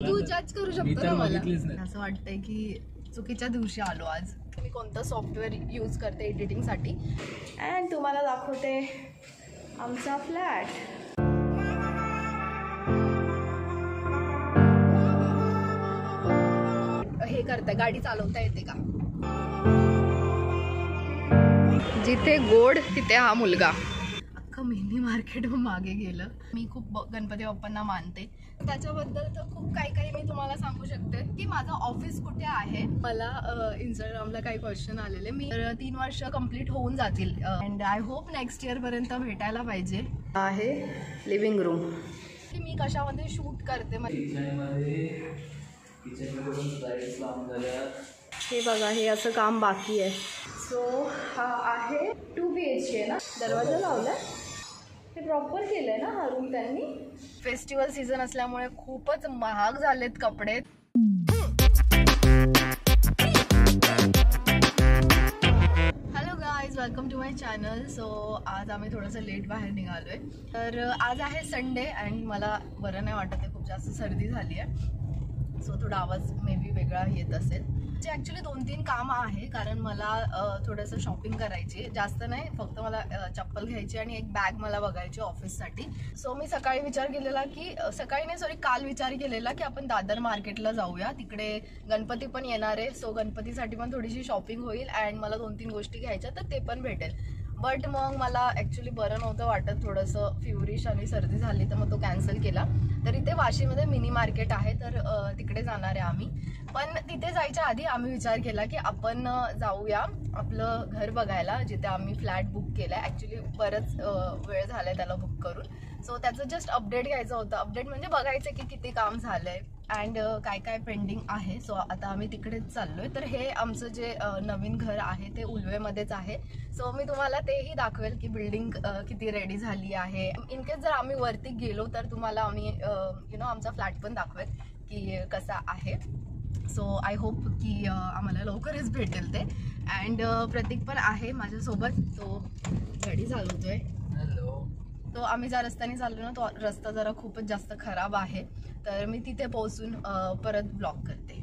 तू जज करू शकतो ना मला. असं वाटतंय की चुकीच्या दिवशी आलो आज. मी कोणतं सॉफ्टवेअर यूज करते एडिटिंगसाठी अँड तुम्हाला दाखवते आमचा फ्लॅट. हे करताय, गाडी चालवता येते का? जिथे गोड तिथे हा मुलगा. अख्खं मिनी मार्केट मागे गेलं. मी खूप गणपती बाप्पांना मानते, त्याच्याबद्दल तर खूप काही मी तुम्हाला सांगू शकते की माझं ऑफिस कुठे आहे. मला इंस्टाग्रामला काही क्वेश्चन आलेले. मी 3 वर्ष कंप्लीट होऊन जातील and I hope next year पर्यंत भेटायला पाहिजे. आहे लिव्हिंग रूम की मी कशामध्ये शूट करते. हे बघा, हे असं काम बाकी आहे. सो हा आहे 2 BHK ना. दरवाजा लावलाय, हे प्रॉपर केलंय ना हा रूम त्यांनी. फेस्टिवल सीझन असल्यामुळे खूपच महाग झालेत कपडे. Hello guys, welcome to my channel. So आज आम्ही थोडंसं लेट बाहेर निघालोय. तर आज आहे संडे अँड मला बरं नाही वाटत आहे, खूप जास्त सर्दी झाली आहे. सो थोडा आवाज मे बी वेगळा येत असेल. जे ॲक्च्युली 2-3 कामं आहे, कारण मला थोडंसं शॉपिंग करायची. जास्त नाही, फक्त मला चप्पल घ्यायची आणि एक बॅग मला बघायची ऑफिससाठी. सो मी सकाळी विचार केलेला की काल विचार केलेला की आपण दादर मार्केटला जाऊया. तिकडे गणपती पण येणार आहे. सो गणपतीसाठी पण थोडीशी शॉपिंग होईल अँड मला 2-3 गोष्टी घ्यायच्या, तर ते पण भेटेल. बट मग मला ॲक्च्युली बरं नव्हतं वाटत, थोडंसं फ्युरिश आणि सर्दी झाली, तर मग तो कॅन्सल केला. तर इथे वाशीमध्ये मिनी मार्केट आहे, तर तिकडे जाणार आहे आम्ही. पण तिथे जायच्या आधी आम्ही विचार केला की आपण जाऊया आपलं घर बघायला, जिथे आम्ही फ्लॅट बुक केला आहे. ॲक्च्युली बरंच वेळ झाला आहे त्याला बुक करून. सो त्याचं जस्ट अपडेट घ्यायचं होतं. अपडेट म्हणजे बघायचं की किती काम झालं आहे अँड काय पेंडिंग आहे. सो आता आम्ही तिकडेच चाललो आहे. तर हे आमचं जे नवीन घर आहे ते उल्वेमध्येच आहे. सो मी तुम्हाला तेही दाखवेल की बिल्डिंग किती रेडी झाली आहे. इन केस जर आम्ही वरती गेलो तर तुम्हाला आम्ही आमचा फ्लॅट पण दाखवेल की कसा आहे. सो आय होप की आम्हाला लवकरच भेटेल ते. अँड प्रतीक पण आहे माझ्यासोबत, तो गाडी चालवतोय. हॅलो. तो आम्ही ज्या रस्त्याने चाललो ना, तो रस्ता जरा खूपच जास्त खराब आहे, तर मी तिथे पोहोचून परत ब्लॉक करते.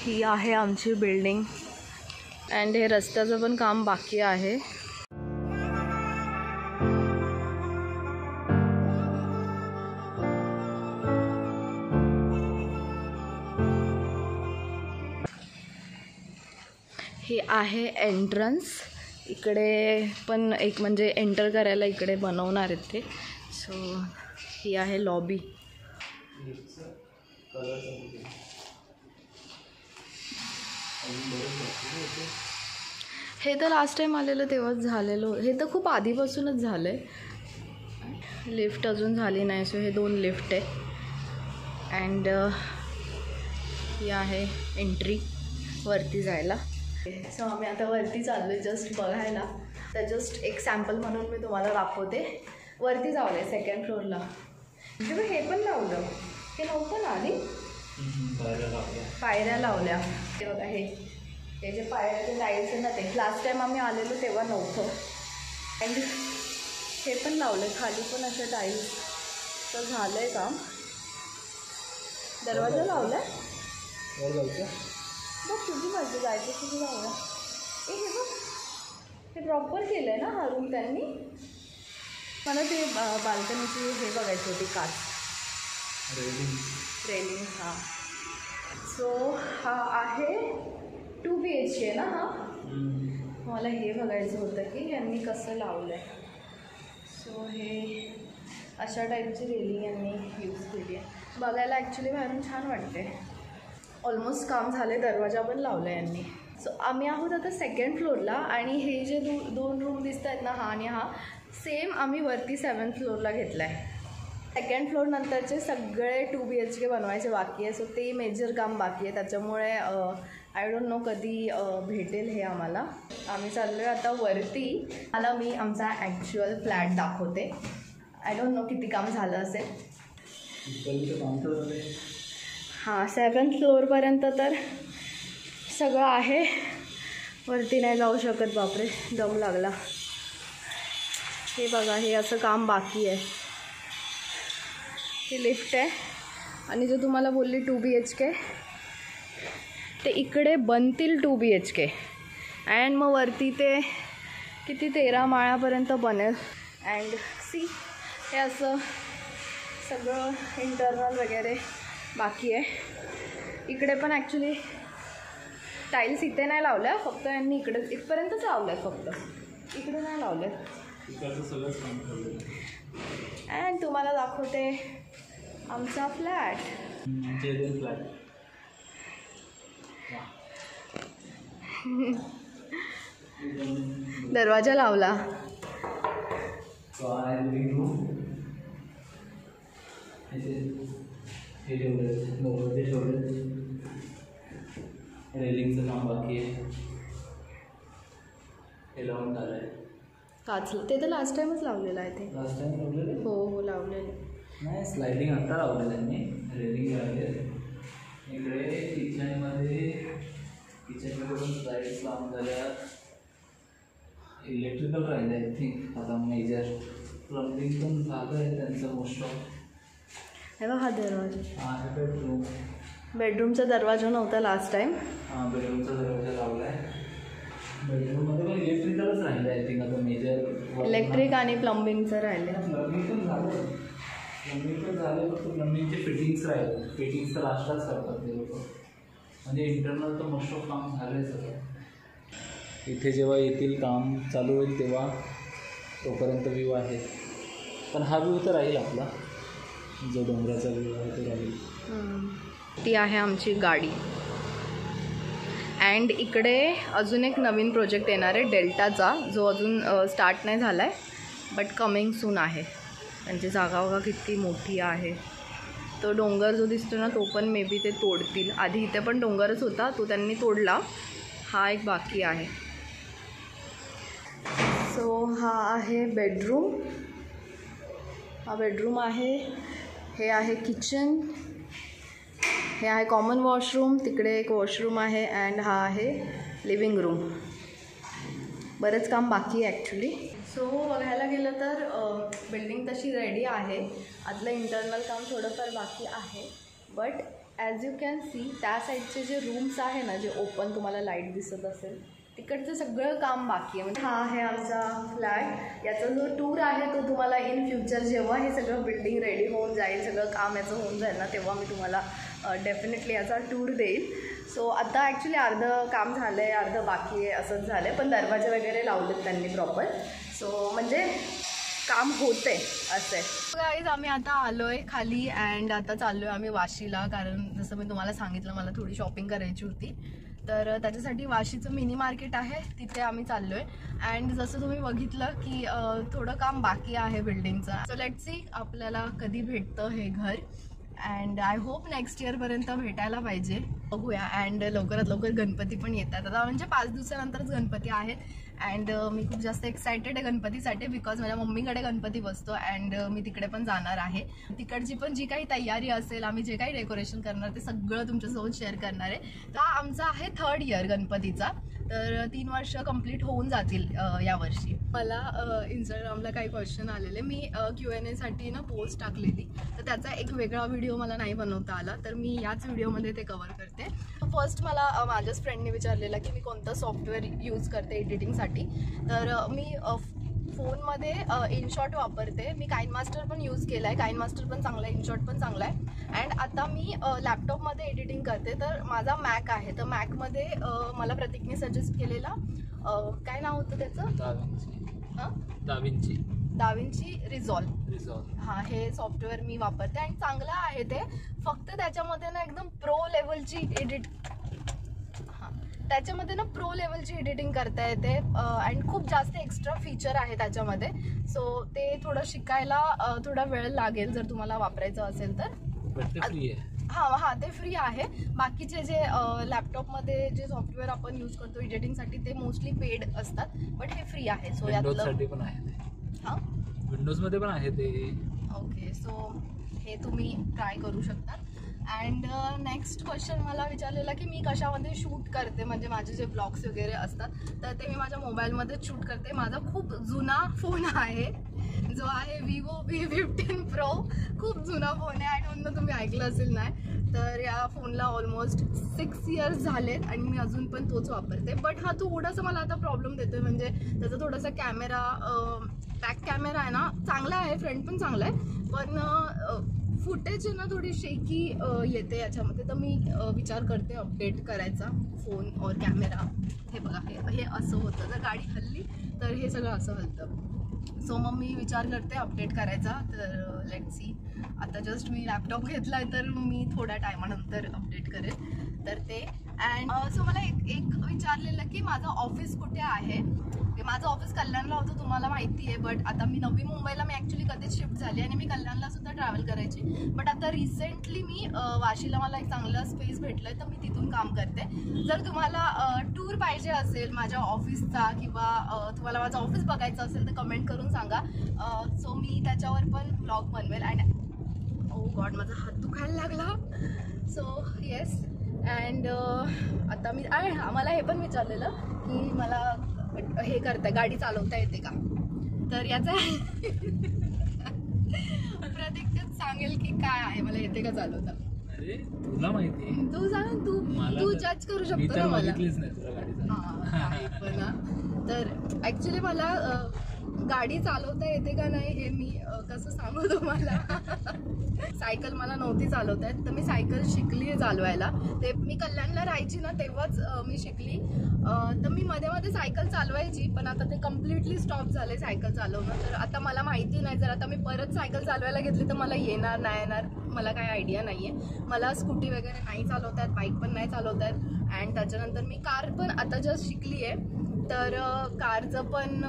ही आहे आमची बिल्डिंग अँड हे रस्त्याचं पण काम बाकी आहे. हे आहे एंट्रन्स. इकडे पण एक म्हणजे एंटर करायला इकडे बनवणार आहेत ते. सो ही आहे लॉबी. हे तर लास्ट टाइम आलेलं तेव्हाच झालेलं. हे तर खूप आधीपासूनच झालं आहे. लिफ्ट अजून झाली नाही. सो हे 2 लिफ्ट आहे अँड ही आहे एंट्री वरती जायला. सो आम्ही आता वरती चाललो आहे जस्ट बघायला. तर जस्ट एक सॅम्पल म्हणून मी तुम्हाला दाखवते. वरती जावलं आहे 2nd फ्लोअरला. तेव्हा हे पण लावलं, हे नव्हतं ना आधी. पायऱ्या लावल्या. हे बघा, हे जे पायऱ्याचे टाईल्स आहे ना, ते लास्ट टाईम आम्ही आलेलो तेव्हा नव्हतं. अँड हे पण लावलं आहे खाली पण अशा टाईल्स. तर झालं आहे काम. दरवाजा लावला आहे. बघ तुझी मर्जी, जायचं तुझी जाऊया. हे बघ, हे प्रॉपर केलं आहे ना हा रूम त्यांनी. मला ते बाल्कनीची हे बघायची होती, काच रेलिंग. हां. सो हा आहे 2 BHK ना हा. मला हे बघायचं होतं की यांनी कसं लावलं आहे. सो हे अशा टाईपची रेलिंग यांनी यूज केली आहे. बघायला ॲक्च्युली बाहेरून छान वाटते. ऑलमोस्ट काम झाले. दरवाजा पण लावला यांनी. सो आम्ही आहोत आता 2nd फ्लोअरला आणि हे जे 2 रूम दिसत आहेत ना, हा आणि हा, सेम आम्ही वरती 7th फ्लोअरला घेतला आहे. 2nd फ्लोअर नंतरचे सगळे 2 BHK बनवायचे बाकी आहे. सो ते मेजर काम बाकी आहे, त्याच्यामुळे आय डोंट नो कधी भेटेल हे आम्हाला. आम्ही चाललो आहे आता वरती. मला मी आमचा ॲक्च्युअल फ्लॅट दाखवते. आय डोंट नो किती काम झालं असेल. हां, 7th फ्लोअरपर्यंत तर सगळं आहे. वरती नाही जाऊ शकत, बापरे दम लागला. हे बघा, हे असं काम बाकी आहे. ही लिफ्ट आहे आणि जे तुम्हाला बोलली 2 BHK ते इकडे बनतील 2 BHK अँड मग वरती ते किती 13 माळ्यापर्यंत बनेल. अँड सी हे असं सगळं इंटरनल वगैरे बाकी आहे. इकडे पण ॲक्च्युली टाईल्स इथे नाही लावल्या, फक्त यांनी इकडे इथपर्यंतच लावल्या, फक्त इकडे नाही लावले. अँड तुम्हाला दाखवते आमचा फ्लॅट. दरवाजा लावला. रेलिंगचं काम बाकी आहे. हे लावून झालंय. काच ते तर लास्ट टाइमच लावलेलं आहे. ते लास्ट टाइम लावलेलं. हो लावलेलं. नाही स्लायडिंग आता लावलं त्यांनी. रेलिंग लावले. इकडे किचनकडून स्लाइड्स लावून झाल्या. इलेक्ट्रिकल राहिलं आय थिंक आता मेजर. प्लंबिंग पण झालं आहे त्यांचं मोस्ट ऑफ. हे बघा हा दरवाजा. हा बेडरूम. बेडरूमचा दरवाजा नव्हता लास्ट टाइम. हां बेडरूमचा दरवाजा लावला आहे. बेडरूममध्ये पण इलेक्ट्रिकलच राहिलं आय थिंक आता मेजर. इलेक्ट्रिक आणि प्लंबिंगचं राहिले. प्लंबिंग पण झालं. फक्त प्लंबिंगचे फिटिंग्स राहिले. फिटिंग्स तर लास्टलाच करतात ते लोक. म्हणजे इंटरनल तर मोस्ट ऑफ काम झालं आहे सगळं. इथे जेव्हा येतील काम चालू होईल तेव्हा तोपर्यंत व्ह्यू आहे. पण हा व्ह्यू तर राहील आपला. जो डोंगराचा व्ह्यू आहे तो राहील. ती आहे आमची गाडी. अँड इकडे अजून एक नवीन प्रोजेक्ट येणार आहे डेल्टाचा, जो अजून स्टार्ट नाही झाला आहे बट कमिंग सून आहे. त्यांची जागा बघा किती मोठी आहे. तो डोंगर जो दिसतो ना तो पण मे बी ते तोडतील. आधी इथे पण डोंगरच होता, तो त्यांनी तोडला. हा एक बाकी आहे. सो हा आहे बेडरूम. हा बेडरूम आहे. हे आहे किचन. हे आहे कॉमन वॉशरूम. तिकडे एक वॉशरूम आहे. अँड हा आहे लिव्हिंग रूम. बरंच काम बाकी आहे ॲक्च्युली. सो बघायला गेलं तर बिल्डिंग तशी रेडी आहे. आतलं इंटरनल काम थोडंफार बाकी आहे. But as you can see त्या साईडचे जे रूम्स आहे ना, जे ओपन तुम्हाला लाईट दिसत असेल, तिकडचं सगळं काम बाकी आहे. म्हणजे हा आहे आमचा फ्लॅट. याचा जो टूर आहे तो तुम्हाला इन फ्युचर जेव्हा हे सगळं बिल्डिंग रेडी होऊन जाईल, सगळं काम याचं होऊन जाईल ना, तेव्हा मी तुम्हाला डेफिनेटली याचा टूर देईल. सो आता ॲक्च्युली अर्धं काम झालं आहे, अर्धं बाकी आहे, असंच झालं आहे. पण दरवाजे वगैरे लावलेत त्यांनी प्रॉपर. सो म्हणजे काम होते असं आहे. गाईज आम्ही आता आलो आहे खाली. अँड आता चाललो आहे आम्ही वाशीला. कारण जसं मी तुम्हाला सांगितलं मला थोडी शॉपिंग करायची होती, तर त्याच्यासाठी वाशीचं मिनी मार्केट आहे, तिथे आम्ही चाललो आहे. अँड जसं तुम्ही बघितलं की थोडं काम बाकी आहे बिल्डिंगचं. सो लेट्स सी आपल्याला कधी भेटतं हे घर. अँड आय होप नेक्स्ट इयरपर्यंत भेटायला पाहिजे, बघूया. अँड लवकरात लवकर गणपती पण येतात आता. म्हणजे 5 दिवसानंतरच गणपती आहेत. अँड मी खूप जास्त एक्सायटेड आहे गणपतीसाठी, बिकॉज माझ्या मम्मीकडे गणपती बसतो. अँड मी तिकडे पण जाणार आहे. तिकडची पण जी काही तयारी असेल, आम्ही जे काही डेकोरेशन करणार ते सगळं तुमच्यासोबत शेअर करणार आहे. तर हा आमचा आहे 3rd इयर गणपतीचा. तर 3 वर्ष कंप्लीट होऊन जातील यावर्षी. मला इंस्टाग्रामला काही क्वेश्चन आलेले. मी Q&A साठी ना पोस्ट टाकलेली, तर त्याचा एक वेगळा व्हिडिओ मला नाही बनवता आला, तर मी याच व्हिडिओमध्ये ते कव्हर करते. फर्स्ट मला माझ्याच फ्रेंडने विचारलेलं की मी कोणतं सॉफ्टवेअर यूज करते एडिटिंगसाठी. तर मी फोनमध्ये इनशॉट वापरते. मी काइनमास्टर पण यूज केला आहे. काइनमास्टर पण चांगला आहे, इनशॉट पण चांगला आहे. अँड आता मी लॅपटॉपमध्ये एडिटिंग करते. तर माझा मॅक आहे, तर मॅकमध्ये मला प्रतीकने सजेस्ट केलेला काय नाव होतं त्याचं, दाविंची रिझॉल्व. हां, हे सॉफ्टवेअर मी वापरते आणि चांगलं आहे ते. फक्त त्याच्यामध्ये ना एकदम प्रो लेवलची एडिटिंग करता येते. अँड खूप जास्त एक्स्ट्रा फीचर आहे त्याच्यामध्ये. सो ते थोडं शिकायला थोडा वेळ लागेल जर तुम्हाला वापरायचं असेल तर. हां ते फ्री आहे. बाकीचे जे लॅपटॉपमध्ये जे सॉफ्टवेअर आपण यूज करतो एडिटिंगसाठी ते मोस्टली पेड असतात, बट हे फ्री आहे. सो यातलं पण आहे. हां, विंडोजमध्ये पण आहे ते. ओके, सो हे तुम्ही ट्राय करू शकता. अँड नेक्स्ट क्वेश्चन मला विचारलेला की मी कशामध्ये शूट करते, म्हणजे माझे जे ब्लॉग्स वगैरे असतात तर ते मी माझ्या मोबाईलमध्ये शूट करते. माझा खूप जुना फोन आहे जो आहे Vivo V15 Pro. खूप जुना फोन आहे. आय डोंट नो तुम्ही ऐकलं असेल नाही. तर या फोनला ऑलमोस्ट 6 इयर्स झालेत आणि मी अजून पण तोच वापरते. बट हा थोडासा मला आता प्रॉब्लेम देतोय, म्हणजे त्याचा थोडासा कॅमेरा, बॅक कॅमेरा आहे ना चांगला आहे, फ्रंट पण चांगला आहे, पण फुटेज ना थोडी शेकी येते याच्यामध्ये. तर मी विचार करते अपडेट करायचा फोन और कॅमेरा. हे बघा, हे असं होतं, जर गाडी हल्ली तर हे सगळं असं हलतं. सो मग मी विचार करते अपडेट करायचा. तर लेट्स सी. आता जस्ट मी लॅपटॉप घेतला आहे, तर मी थोड्या टायमानंतर अपडेट करेल. तर ते अँड सो मला एक विचारलेलं की माझं ऑफिस कुठे आहे. माझं ऑफिस कल्याणला होतं, तुम्हाला माहिती आहे. बट आता मी नवी मुंबईला मी ॲक्च्युली कधीच शिफ्ट झाली आणि मी कल्याणला सुद्धा ट्रॅव्हल करायची. बट आता रिसेंटली मी वाशीला मला एक चांगलं स्पेस भेटलं, तर मी तिथून काम करते. जर तुम्हाला टूर पाहिजे असेल माझ्या ऑफिसचा, किंवा तुम्हाला माझं ऑफिस बघायचं असेल, तर कमेंट करून सांगा. सो मी त्याच्यावर पण ब्लॉग बनवेल. अँड ओ गॉड, माझा हात दुखायला लागला. So yes. अँड आता मी मला हे पण विचारलेलं की मला हे करता गाडी चालवता येते का. तर याचा प्रत्येक सांगेल की काय आहे, मला येते का चालवता. अरे तुला माहिती, तू सांग, तू जज करू शकतो ना मला. तर ऍक्च्युली मला गाडी चालवता येते का नाही हे मी कसं सांगू तुम्हाला. सायकल मला नव्हती चालवता येत, तर मी सायकल शिकली आहे चालवायला. ते मी कल्याणला राहायची ना तेव्हाच मी शिकली. तर मी मध्ये मध्ये सायकल चालवायची, पण आता ते कम्प्लिटली स्टॉप झाले सायकल चालवणं. तर आता मला माहिती नाही, जर आता मी परत सायकल चालवायला घेतली तर मला येणार नाही येणार मला काही आयडिया नाही आहे. मला स्कूटी वगैरे नाही चालवता येत, बाईक पण नाही चालवता येत. अँड त्याच्यानंतर मी कार पण आता जस्ट शिकली आहे. तर कारचं पण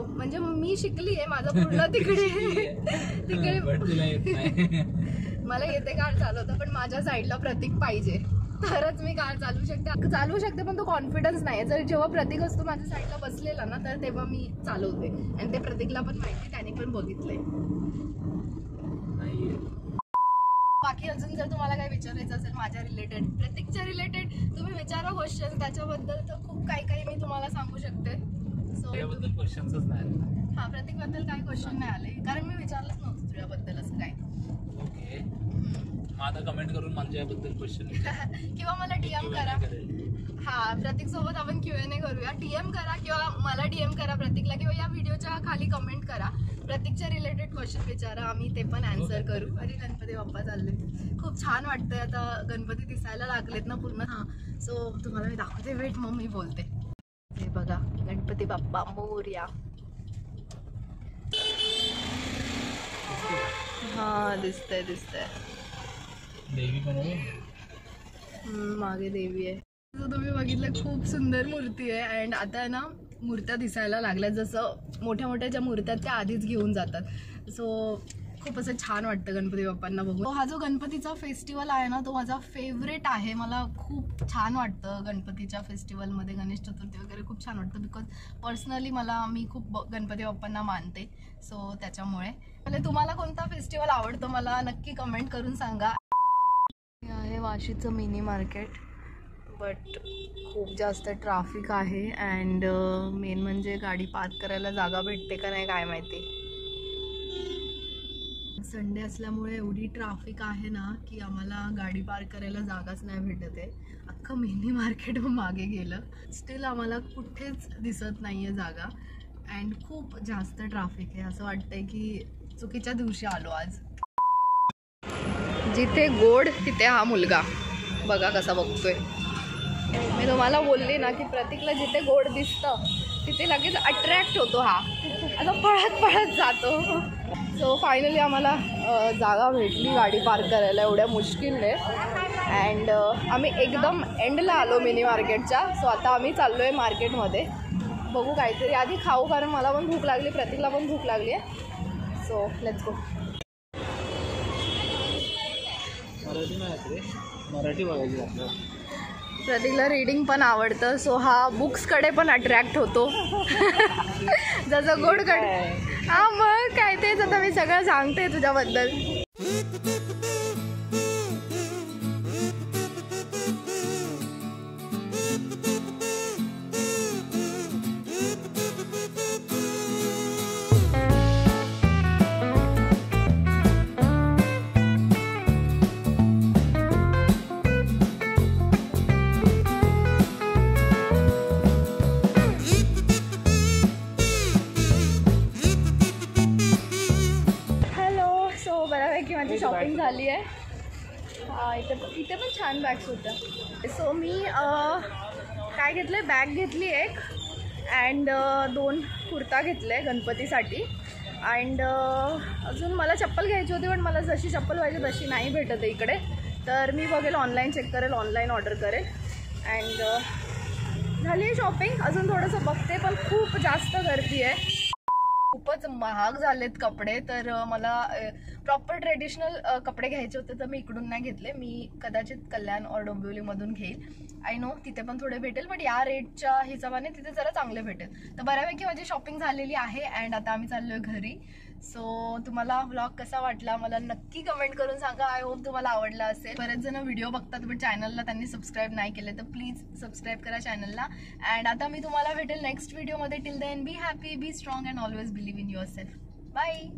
म्हणजे मी शिकली आहे, माझं पूर्ण तिकडे मला येते कार चालवता, पण माझ्या साईडला प्रतीक पाहिजे तरच मी कार चालवू शकते. पण तो कॉन्फिडन्स नाही. जर जेव्हा प्रतीक असतो माझ्या साईडला बसलेला ना, तर तेव्हा मी चालवते. आणि ते प्रतीकला पण माहिती, त्याने पण बघितलंय. बाकी अजून जर तुम्हाला काही विचारायचं असेल माझ्या रिलेटेड, प्रत्येकच्या रिलेटेड, तुम्ही विचारा क्वेश्चन त्याच्याबद्दल. तर खूप काही मी तुम्हाला सांगू शकते. सो त्याबद्दल क्वेश्चन्सच नाही. हा, प्रत्येकबद्दल काही क्वेश्चन नाही आले, कारण मी विचारलंच नव्हतं तुझ्याबद्दल असं काही. ओके, मग आता कमेंट करून माझ्याबद्दल क्वेश्चन किंवा मला DM करा. हा, प्रतीक सोबत आपण Q&A करूया. DM करा किंवा मला DM करा प्रतीकला, किंवा या व्हिडिओच्या खाली कमेंट करा. प्रतीकच्या रिलेटेड क्वेश्चन विचारा, आम्ही ते पण आन्सर करू. अरे गणपती बाप्पा चालले, खूप छान वाटतंय. आता गणपती दिसायला लागलेत ना पूर्ण. हा, सो तुम्हाला मी दाखवते, वेट मग मी बोलते. हे बघा, गणपती बाप्पा मोरया. हा, दिसतंय देवी पण आहे. मागे देवी आहे. तुम्ही बघितलं, खूप सुंदर मूर्ती आहे. अँड आता ना मूर्त्या दिसायला लागल्या, जसं मोठ्या ज्या मूर्त्या त्या आधीच घेऊन जातात. सो खूप असं छान वाटतं गणपती बाप्पांना बघून. हा जो गणपतीचा फेस्टिवल आहे ना, तो माझा फेवरेट आहे. मला खूप छान वाटतं गणपतीच्या फेस्टिवलमध्ये. गणेश चतुर्थी वगैरे खूप छान वाटतं, बिकॉज पर्सनली मी खूप गणपती बाप्पांना मानते. सो त्याच्यामुळे तुम्हाला कोणता फेस्टिवल आवडतो मला नक्की कमेंट करून सांगा. हे आहे वाशीचं मिनी मार्केट, बट खूप जास्त ट्रॅफिक आहे. अँड मेन म्हणजे गाडी पार्क करायला जागा भेटते का नाही काय माहिती. संडे असल्यामुळे एवढी ट्रॅफिक आहे ना की आम्हाला गाडी पार्क करायला जागाच नाही भेटत आहे. अख्खं मिनी मार्केट मागे गेलं, स्टील आम्हाला कुठेच दिसत नाही आहे जागा. अँड खूप जास्त ट्रॅफिक आहे. असं वाटतंय की चुकीच्या दिवशी आलो आज. जिथे गोड तिथे हा मुलगा बघा कसा बघतोय. मी तुम्हाला बोलली ना की प्रतीकला जिथे गोड दिसतं तिथे लगेच अट्रॅक्ट होतो. हा आता पळत जातो. सो फायनली आम्हाला जागा भेटली गाडी पार्क करायला एवढ्या मुश्किलने. अँड आम्ही एकदम एंडला आलो मिनी मार्केटच्या. सो आता आम्ही चाललो आहे मार्केटमध्ये. बघू काहीतरी आधी खाऊ, कारण मला पण भूक लागली, प्रतीकला पण भूक लागली आहे. So let's go. मराठी बघायची आपल्याला. प्रतीकला रीडिंग पण आवडतं, सो हा बुक्सकडे पण अट्रॅक्ट होतो. जसं गोडकडे. हा मग काय, तेच आता मी सगळं सांगते तुझ्याबद्दल. इथे पण छान बॅग्स होत्या. सो मी काय घेतलं, बॅग घेतली एक अँड 2 कुर्ता घेतले गणपतीसाठी. अँड अजून मला चप्पल घ्यायची होती, पण मला जशी चप्पल पाहिजे तशी नाही भेटत आहे इकडे. तर मी बघेल, ऑनलाईन चेक करेल, ऑनलाईन ऑर्डर करेल. अँड झाली आहे शॉपिंग. अजून थोडंसं बघते, पण खूप जास्त गर्दी आहे, खूपच महाग झालेत कपडे. तर मला प्रॉपर ट्रेडिशनल कपडे घ्यायचे होते, तर मी इकडून नाही घेतले. मी कदाचित कल्याण और डोंबिवलीमधून घेईल. आय नो तिथे पण थोडे भेटेल, बट या रेटच्या हिशोबाने तिथे जरा चांगले भेटेल. तर बऱ्यापैकी माझी शॉपिंग झालेली आहे अँड आता आम्ही चाललो आहे घरी. सो तुम्हाला व्लॉग कसा वाटला मला नक्की कमेंट करून सांगा. आय होप तुम्हाला आवडला असेल. बरेच जण व्हिडिओ बघतात पण चॅनलला त्यांनी सबस्क्राईब नाही केले, तर प्लीज सबस्क्राईब करा चॅनलला. अँड आता मी तुम्हाला भेटेल नेक्स्ट व्हिडिओमध्ये. Till then be happy, be strong and always believe in yourself. Bye.